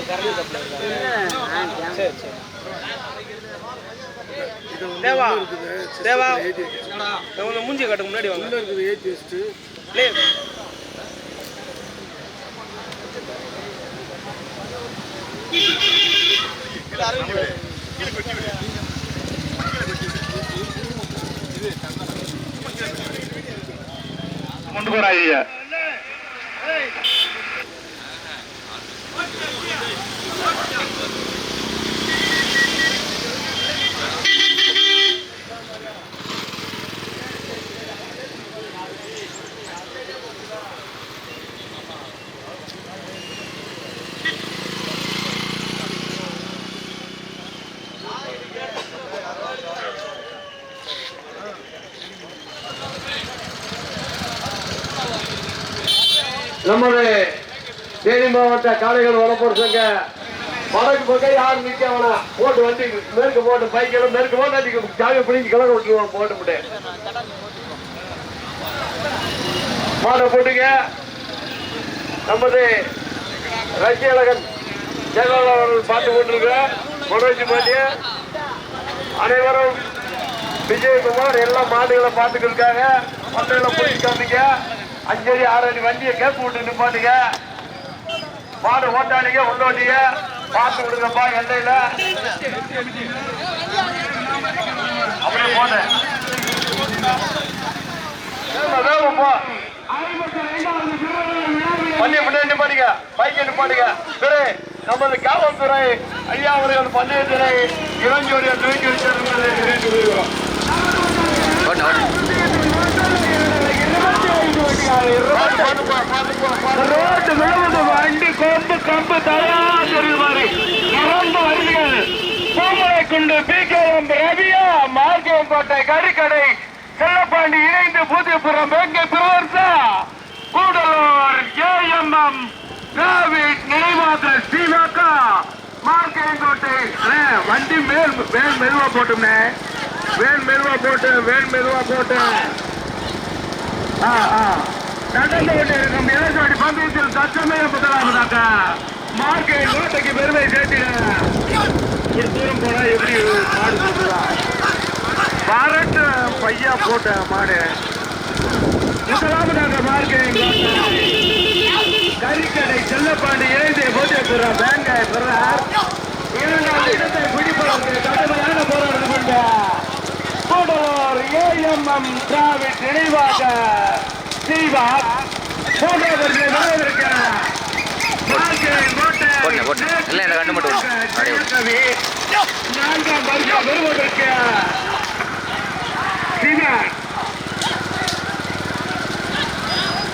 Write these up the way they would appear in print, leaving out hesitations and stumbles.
Current supply சரி சரி தேவா தேவா உங்களை மூஞ்சி காட்டுக்கு முன்னாடி வாங்க இருக்குது ஏற்றி வச்சுட்டு கொண்டு போறாங்க நமது தேனி மாவட்ட காளைகள் வளர்ப்போர் சங்க வடக்கு பக்கம் யாரும் நிக்க வேணாம் போட்டு வண்டி மேற்கு போட்டு பைக்கெல்லாம் மேற்கு போட்டு ஜாலியை பிடிச்சி கிளம்ப விட்டுருவோம் போட்டு விட்டு மாடை போட்டுங்க. நமது ரஷ்ய அழகன் ஜெகலா அவர்கள் பார்த்து கொண்டிருக்க மனோஜ் பாண்டிய அனைவரும் விஜயகுமார் எல்லாம் மாடுகளை பார்த்துக்கிட்டு இருக்காங்க. மண்டையில போயிட்டு காமிங்க. 5 அடி 6 அடி வண்டியை கேப்பு விட்டு நிப்பாட்டுங்க. மாடு ஓட்டாளிங்க உள்ளோட்டிங்க பார்த்து விடுங்கப்பா. எல்லையில அப்படியே போன பள்ளியை பின்னாடி நிப்பாட்டுங்க. பைக்கை நிப்பாட்டுங்க. சரி நமது காவல்துறை ஐயா அவர்கள் பந்தயத்தினை இளஞ்சோடியை தூக்கி வச்சிருக்கிறோம். வண்டி கொம்பு கம்பு தயார் தெரியுமாறு வருகிறேன். பூமலை குண்டு பிகேஎம் ரவியா மார்க்கேங்கோட்டை கறிக்கடை செல்லப்பாண்டி இணைந்து பூஜ்யபுரம் வெங்கை பிரவர்சா கூடலூர் ஏஎம்எம் டிராவிட் நினைவாக ஸ்ரீவாக்கா மார்க்கேங்கோட்டை. வண்டி மேல் மெதுவா போட்டுமே மெதுவா போட்டு நடந்து கொண்டு இருக்கும் இளஞ்சோடி பந்தயத்தில் தற்சமயம் முதலாவதாக மார்க்கை கோட்டைக்கு பெருமை சேர்த்திட ஒரு தூரம் போனா எப்படி மாடு போட்டுதா பாரட்டு பையா போட்ட மாடு முதலாவதாக மார்க்கை கறிக்கடை செல்லப்பாண்டி இணைந்து போட்டியபுரம் வேங்காய் பெறார். 2வது இடத்தை பிடிப்பதற்கு கடுமையான போராட்டம் கொண்ட கூடலூர் ஏஎம்எம் டிராவிட் நினைவாக சீவா போன்றவர்கள் வருவதற்கு 4ஆம் வருஷம் வருவதற்கு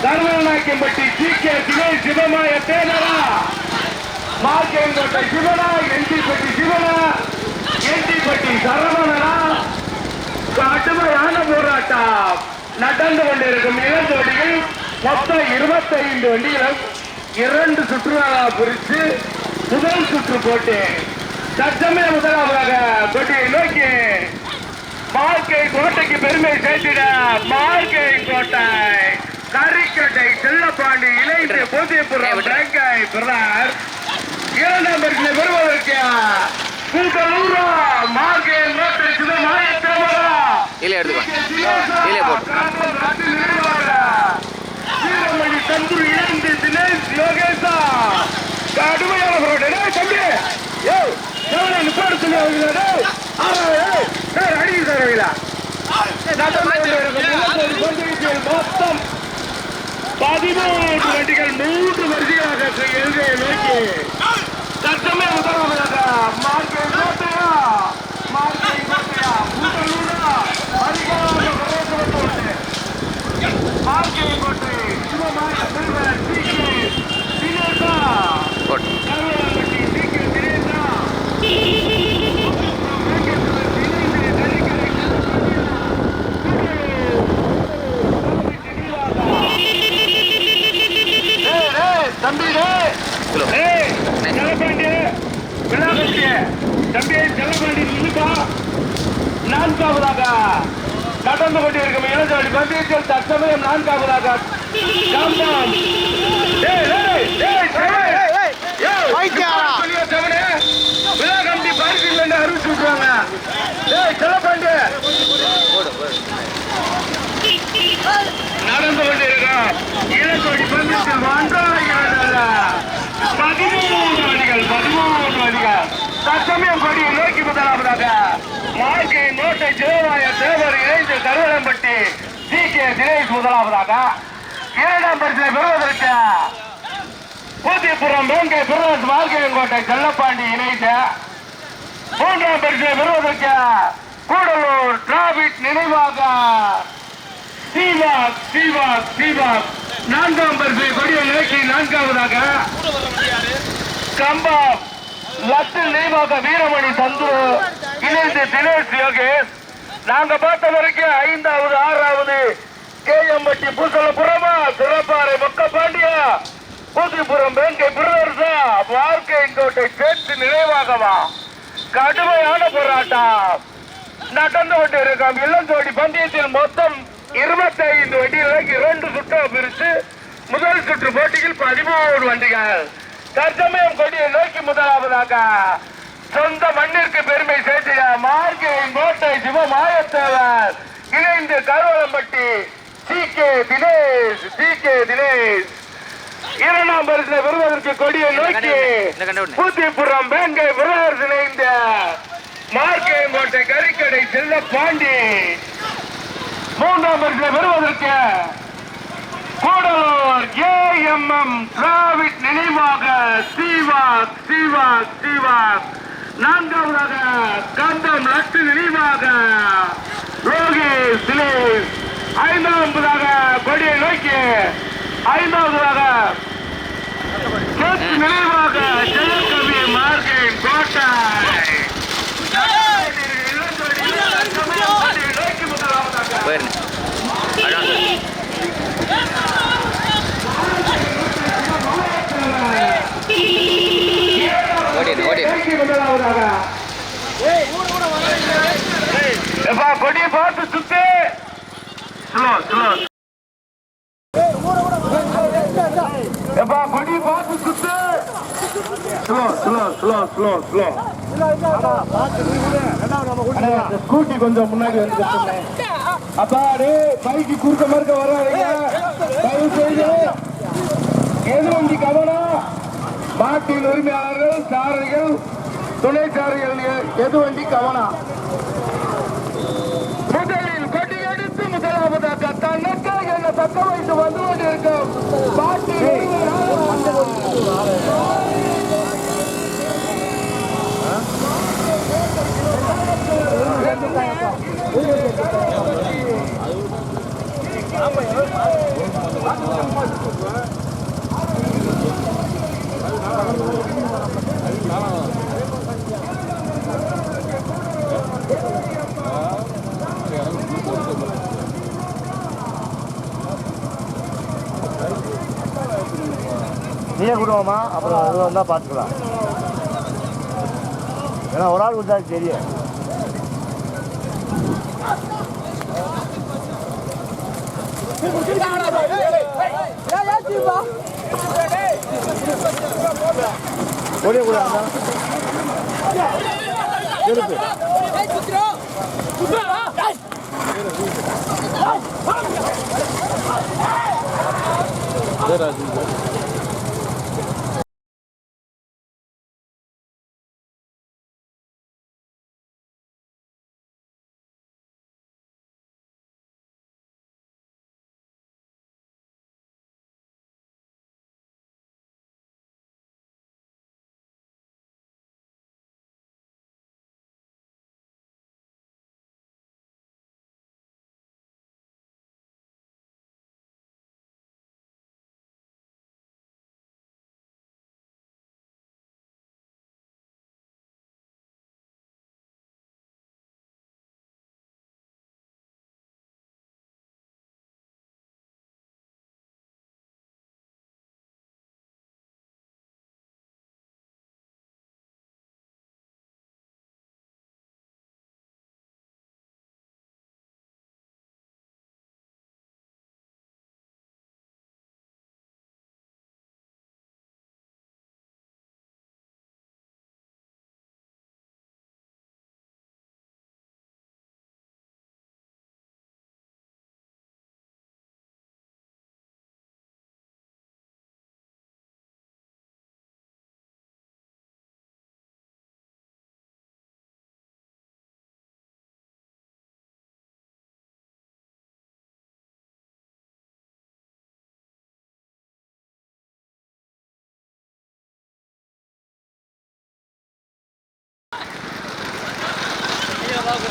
தர்மநாயக்கம்பட்டி ஜி.கே. தினேஷ் சிவமாய தேனரா மார்க்கேங்கோட்டை சிவனா என்டிப்பட்டி சிவனா என்டிப்பட்டி சரவணனா கடுமையான போராட்டம் நடந்து கொண்டிருக்கும் இளஞ்சோடிகள் மொத்தம் 25 வண்டிகளும் 2 சுற்றுலா பிரித்து முதல் சுற்று போட்டு தற்சமய முதலாவதாக கொட்டியை நோக்கி மார்க்கை கோட்டைக்கு பெருமை சேர்த்திட மார்க்கை கோட்டை கறிக்கட்டை செல்லப்பாண்டி இணைந்து பூஜ்யபுரம் வெங்காய் பிரதார் 2ஆம் பரிசினை பெறுவதற்கு கூட்டலூரா மார்க்கை கோட்டை சிவமாய தேவரா தம்பு இணைந்து தினேஷ் யோகேஷா கடுமையான போராட்டம். தம்பி நிப்பாடு சொல்லி அடிக்க மொத்தம் 13 வண்டிகள் 3 வரிசையாக எதிரை நோக்கி தற்சமய முதலாவதாக மார்க்கை கோட்டையா கூட்டலூரா அதிகார மார்க்கை கோட்டை சிவமாய செல்வர் தினேஷா தம்பி செல்லப்பாண்டி நின்றுப்பா. 4ஆவதாக கடந்து கொண்டிருக்கும் இளஞ்சோடி பந்தயத்தில் தற்சமயம் 4ஆவதாக தற்சமயம் கொடியை நோக்கி முதலாவதாக மார்க்கை நோட்டை சிவமாய தேவர் இணைந்து கருவளம்பட்டி சி கே தினேஷ் முதலாவதாக இரண்டாம் பரிசை பெறுவதற்கு பூத்திப்புறம் வேங்கை பிரதேஷ் வாழ்க்கையங்கோட்டை செல்லப்பாண்டி இணைந்து மூன்றாம் பரிசை பெறுவதற்கு கூடலூர் டிராபிக் நினைவாக நான்காம் பரிசை கொடியை நோக்கி நான்காவதாக கம்பம் லட்டு நினைவாக வீரமணி சந்துரு இணைந்து தினேஷ் யோகேஷ். நாங்க பார்த்த வரைக்கும் ஐந்தாவது ஆறாவது கேஎம்பட்டி பூசலபுரமா சிறப்பாறை மொக்கப்பாண்டியா பூத்திப்புறம் வேங்கை பிரதர்சா வாழ்க்கையங்கோட்டை சேர்த்து நினைவாகவா கடுமையான போராட்டம் நடந்து கொண்டிருக்கும். இளஞ்சோடி பந்தயத்தில் மொத்தம் 25 வண்டிகளுக்கு 2 சுற்று பிரித்து முதல் சுற்று போட்டியில் 13 வண்டிகள் தற்சமயம் கொடியை நோக்கி முதலாவதாக சொந்த மண்ணிற்கு பெருமை சேர்த்திட மார்க்கையின் கோட்டை சிவமாயத்தேவர் இணைந்து கருவளம்பட்டி சி கே தினேஷ் இரண்டாம் பரிசை பெறுவதற்கு கொடியை நோக்கி பூத்திப்புறம் வேங்கை பிரதர்ஸ் இணைந்த மார்க்கையின் கோட்டை கறிக்கடை செல்ல பாண்டி மூன்றாம் பரிசை பெறுவதற்கு கூடலூர் ஏஎம்எம் டிராவிட் நினைவாக சீவாக் நான்காவதாக கந்தம் லட்டு நினைவாக லோகேஷ் தினேஷ் ஐந்தாவதாக கொடியை நோக்கி ஐந்தாவதாக நினைவாக ஜெயகவி மார்க்கெட் கோட்டை நோக்கி முதலாவதாக கொடியை பார்த்து சுத்து கொடியை பார்த்து சுத்து ஸ்கூட்டி கொஞ்சம் முன்னாடி வந்து அப்பாடு பைக்கு குறுக்க மறுக்க வர்றாங்க. தயவு செய்து எது வண்டி கவனம் மாட்டின் உரிமையாளர்கள் சாரதிகள் துணை சாரதிகள் எது வண்டி கவனம். முதலில் கொடி எடுத்து முதலாவதாக தன்னுக்காக என்ன தக்க வைத்து வந்து கொண்டிருக்கும் மாட்டின் நீயே கொடுவோமா அப்புறம் அது வந்தால் பார்த்துக்கலாம். ஏன்னா ஒரு ஆள் கொடுத்தா தெரியும். கொடிய கூட ராஜு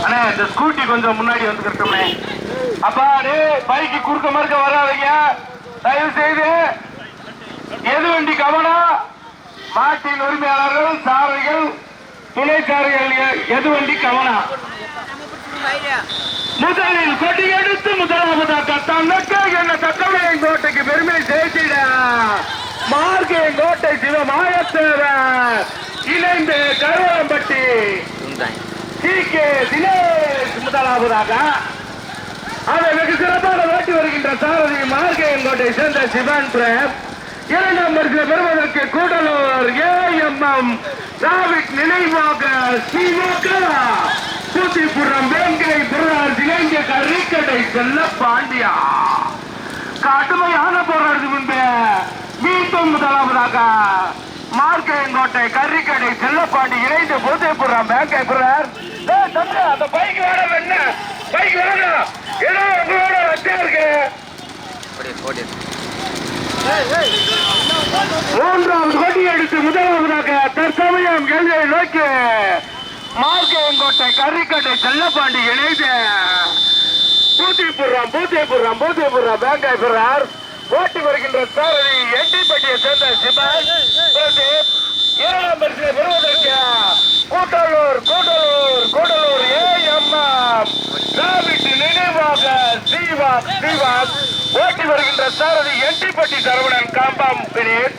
அண்ணே இந்த ஸ்கூட்டி கொஞ்சம் முன்னாடி வந்துக்கிட்டோமே. அப்பா டே பைக்கு குறுக்க மறுக்க வராதீங்க தயவு செய்து. எது வண்டி கவனம். மாட்டின் உரிமையாளர்கள், சாரதிகள், துணை சாரதிகள், எது வண்டி கவனம். முதலில் கொடி எடுத்து முதலாவதாக தன்னக்க என்ன தக்கமையங்கோட்டைக்கு பெருமை சேர்த்திட மார்க்கையங்கோட்டை சிவமாயத்தேவர் இணைந்து கருவளம்பட்டி டி.கே. தினேஷ் முதலாவதாக. அதை வெகு சிறப்பாக ஓட்டி வருகின்ற சாரதி மார்க்கையங்கோட்டை சேர்ந்த சிவன் பிரேம். இரண்டாம் வரிசையில் பெறுவதற்கு கூடலூர் ஏஎம்எம் டிராவிட் நினைவாக தூத்திபுரம் வேங்கை புறார் இளைஞ கரிக்கடை செல்ல பாண்டியா. கடுமையான போராட்டத்துக்கு முன்பு மீண்டும் முதலாவதாக மார்க்கையங்கோட்டை கரிக்கடை செல்லப்பாண்டி இணைந்து பூத்திபுரம் வேங்கை புறார். அந்த பைக் வேணும், என்ன பைக் வேணும், ஏதோ உங்களோட வச்சா இருக்கு. மூன்றாவது கொடி எடுத்து முதலாவதாக தற்சமயம் எல்லையை நோக்கி மார்க்கையங்கோட்டை கரிக்கட்டை செல்லப்பாண்டி இணைந்து பூத்திபுரம் வேங்கை புறார் ஓட்டி வருகின்ற சாரதி எட்டிப்பட்டியை சேர்ந்த சிவன் பிரதீப். இரண்டாம் பரிசை பெறுவதற்கு கூடலூர் ஏஎம்எம் டிராவிட் நினைவாக ஸ்ரீவாக் ஓட்டி வருகின்ற சாரதி எட்டிப்பட்டி சரவணன் காம்பாம் பினேஷ்.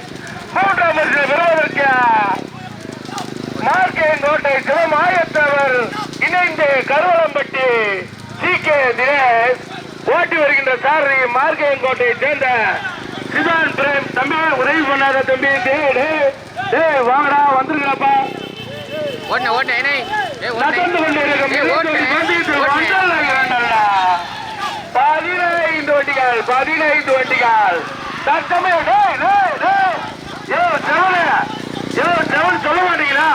மூன்றாம் பரிசை பெறுவதற்கு மார்க்கையங்கோட்டை சிவமாயத்தவர் இணைந்து கருவளம்பட்டி டி.கே. தினேஷ் ஓட்டி வருகின்ற சாரதி மார்க்கையங்கோட்டையை சேர்ந்த சிவன் பிரேம். தம்பி உதவி பண்ணாத தம்பி, வாங்கடா வந்துருங்கப்பா. நடந்து கொண்டிருக்கும் 15 வண்டிகள் தற்சமயம். சொல்ல மாட்டீங்களா?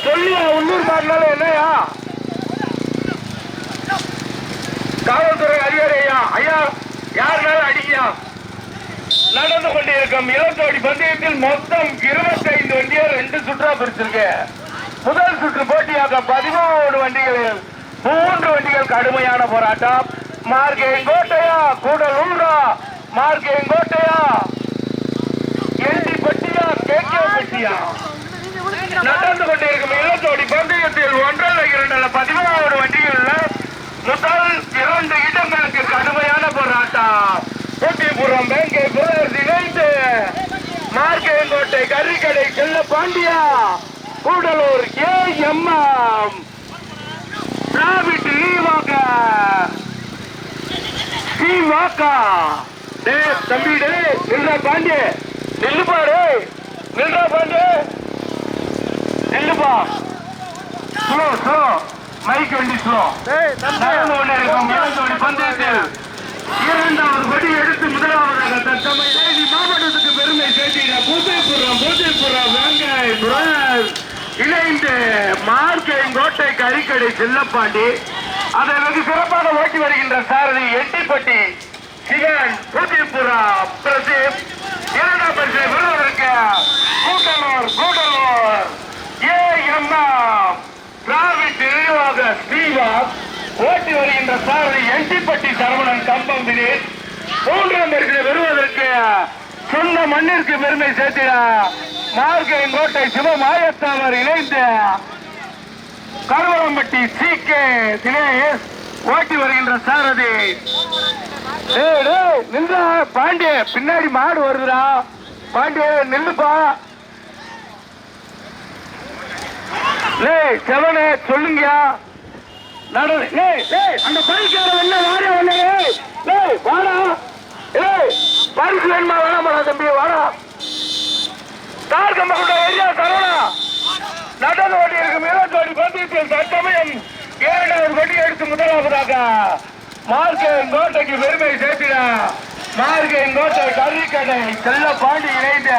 சொல்லியா உள்ளூர் மாறினால என்னையா காவல்துறை அதிகாரி ஐயா யாருனாலும் அடிக்கியா. நடந்து கொண்டிருக்கும் இளந்தோடி பந்தயத்தில் மொத்தம் 25 வண்டியை 2 சுற்றா பிரிச்சிருக்கு. முதல் சுற்று போட்டியாக 13 வண்டிகளில் 3 வண்டிகள் கடுமையான போராட்டம். மார்க்கையங்கோட்டையா கூடலூரா, மார்க்கையங்கோட்டையா எல்டிப்பட்டியா கேகேபட்டியா. நடந்து கொண்டிருக்கும் இளந்தோடி பந்தயத்தில் 1-2 வண்டிகள் முதல் 2 இடங்களுக்கு கடுமையான போராட்டம். பூத்திபுரம் வேங்கை புறார் இணைந்து மார்க்கையங்கோட்டை கரிக்கடை செல்ல பாண்டியா கூடலூர் ஏஎம்எம் டிராவிட் ஸ்ரீவாக்கா. தம்பி நில்றா பாண்டிய, நில்லுப்பாரு, நில்றா பாண்டிய, நில்லுப்பா. ஸ்லோ மைக் வண்டி ஸ்லோ. பந்தயத்தில் இரண்டாவது கொடி எடுத்து முதலாவதாக தற்சமயம் மாவட்டத்துக்கு பெருமை சேர்த்திட பூத்திபுரம் வேங்கை புறார் இணைந்து மார்க்கையங்கோட்டை கரிக்கடை செல்லப்பாண்டி. அதை வெகு சிறப்பாக ஓட்டி வருகின்ற சாரதி எட்டிப்பட்டி சிவன். பூத்திபுரம் பிரதீப். இரண்டாம் பரிசை பெறுவதற்கு கூடலூர் ஏஎம்எம் டிராவிட் நினைவாக ஸ்ரீவாக் ஓட்டி வருகின்ற சாரதி எட்டிப்பட்டி சரவணன் கம்பம் தினேஷ். மூன்றாம் பரிசை பெறுவதற்கு சொந்த மண்ணிற்கு பெருமை சேர்த்திட மார்க்கையங்கோட்டை சிவமாயத்தவர் இணைந்து கருவளம்பட்டி டி.கே. தினேஷ் ஓட்டி வருகின்ற சாரதி. நின்றா பாண்டிய, பின்னாடி மாடு வருதுடா பாண்டிய, நில்லுப்பா. செவனே சொல்லுங்க. அந்த பைக்கார என்ன வாடா பரிசு வேணுமா வேணாமா தம்பி, வாடா. தார் கம்பகுண்ட ஏரியா சரவணா. நடந்து ஓட்டி இருக்கும் இளந்தோடி பந்தயத்தில் தற்சமயம் 7வது கொடி எடுத்து முதலாவதாக மார்க்கையங்கோட்டைக்கு பெருமை சேர்த்திட மார்க்கையங்கோட்டை கரிக்கடை செல்ல பாண்டி இணைந்த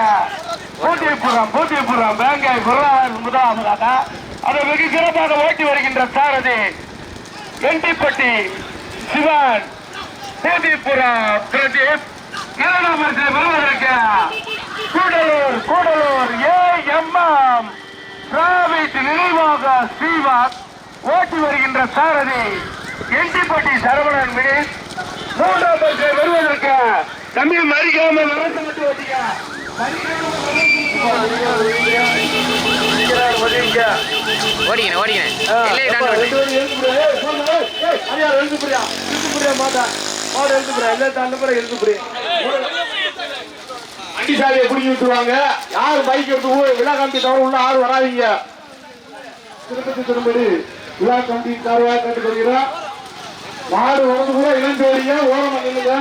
பூத்திபுரம் வேங்கை புறார் முதலாவதாக. அதை வெகு சிறப்பாக ஓட்டி வருகின்ற சாரதி எண்டிப்பட்டி சிவன். பூத்திபுரம் பிரதீப். இரண்டாம் பரிசில் பெறுவதற்கு கூடலூர் ஏஎம்எம் டிராவிட் நினைவாக ஸ்ரீவாக் ஓட்டி ஓட்டி வருகின்ற சாரதி என்டிப்பட்டி சரவணன் மினிஸ். மூன்றாம் பரிசை வருவதற்கு தம்பி மறிக்காம வரத்தை மட்டும் ஓட்டிக்க. வண்டிசாலையை பிடிச்சி விட்டுருவாங்க. யாரு பைக் எடுத்து விழா கமிட்டி தவிர உள்ள ஆறு வராதிங்க. திரும்பி விழா கமிட்டி தவிர கேட்டுக்கொள்கிறோம். மாடு உடம்பு கூட இளஞ்சோடிங்க ஓரம் பண்ணுங்க.